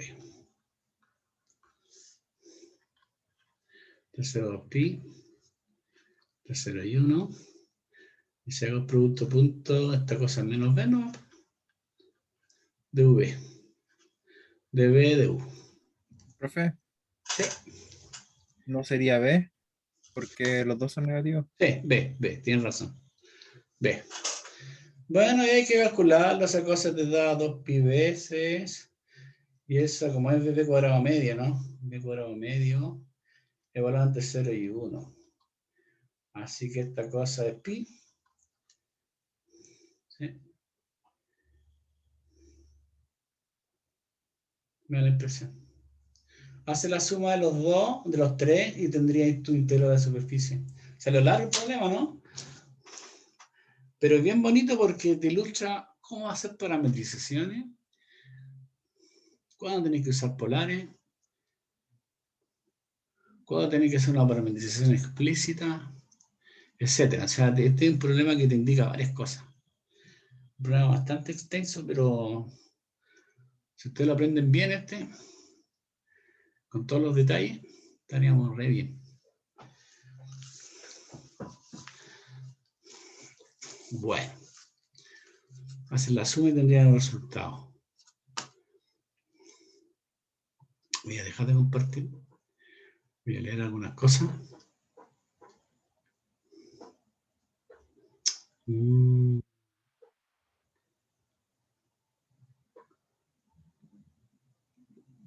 Tercero 2 pi. Tercero y 1. Y si hago producto punto, esta cosa es menos B, ¿no? dV. dV de U. Profe, Sí, ¿no sería B? Porque los dos son negativos. sí, B, tienes razón. B. Bueno, y hay que calcularlo, esa cosa te da 2 pi veces. Y esa, como es B cuadrado medio, ¿no? B cuadrado medio, evaluado entre 0 y 1. Así que esta cosa es pi. ¿Sí? Me da la impresión. Hace la suma de los dos, de los tres, y tendrías tu integral de superficie. Se lo largo el problema, ¿no? Pero es bien bonito porque te ilustra cómo hacer parametrizaciones, cuándo tenés que usar polares, cuándo tenés que hacer una parametrización explícita, etc. O sea, este es un problema que te indica varias cosas. Un problema bastante extenso, pero si ustedes lo aprenden bien con todos los detalles, estaríamos re bien. Bueno, hacen la suma y tendrían el resultado. Voy a dejar de compartir. Voy a leer algunas cosas.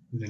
De